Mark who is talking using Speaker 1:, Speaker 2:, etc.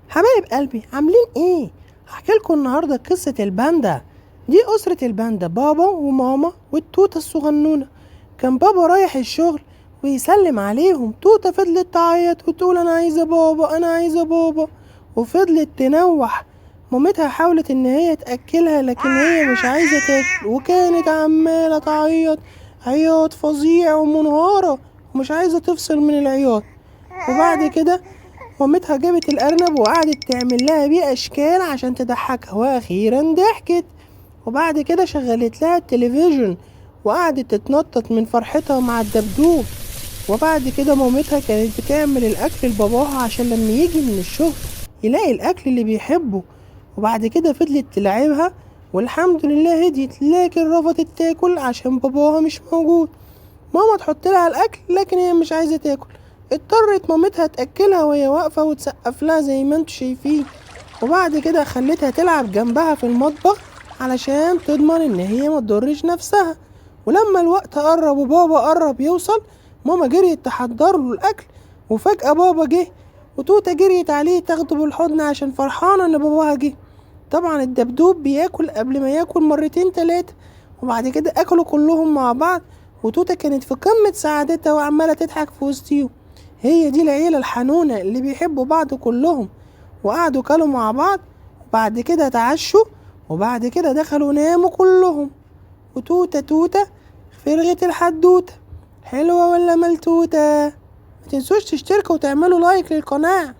Speaker 1: حبايب قلبي عاملين ايه؟ هحكي لكم النهارده قصة الباندا. دي أسرة الباندا، بابا وماما والتوتة الصغنونة. كان بابا رايح الشغل ويسلم عليهم. توتة فضلت تعيط وتقول انا عايزة بابا انا عايزة بابا، وفضلت تنوح. مامتها حاولت ان هي تأكلها لكن هي مش عايزة تاكل، وكانت عمالة تعيط عياط فظيع ومنهارة ومش عايزة تفصل من العياط. وبعد كده مامتها جابت الأرنب وقعدت تعمل لها بيه أشكال عشان تضحكها، وأخيرا ضحكت. وبعد كده شغلت لها التلفزيون وقعدت تتنطط من فرحتها مع الدبدوب. وبعد كده مامتها كانت بتعمل الأكل لباباها عشان لما يجي من الشغل يلاقي الأكل اللي بيحبه. وبعد كده فضلت تلعبها والحمد لله هديت، لكن رفضت تاكل عشان باباها مش موجود. ماما تحط لها الاكل لكن هي مش عايزه تاكل. اضطرت مامتها تاكلها وهي واقفه وتسقف لها زي ما انتوا شايفين. وبعد كده خلتها تلعب جنبها في المطبخ علشان تضمن ان هي ما تضرش نفسها. ولما الوقت قرب وبابا قرب يوصل، ماما جريت تحضر له الاكل. وفجأة بابا جه وتوتة جريت عليه تاخده بالحضن عشان فرحانة ان باباها جه. طبعا الدبدوب بياكل قبل ما ياكل مرتين تلاتة، وبعد كده اكلوا كلهم مع بعض. وتوتة كانت في قمة سعادتها وعمالة تضحك في وسطيهم. هي دي العيلة الحنونة اللي بيحبوا بعض كلهم. وقعدوا كلوا مع بعض وبعد كده تعشوا وبعد كده دخلوا ناموا كلهم. وتوتة فرغت الحدوتة. حلوة ولا ملتوتة؟ متنسوش تشتركوا وتعملوا لايك للقناة.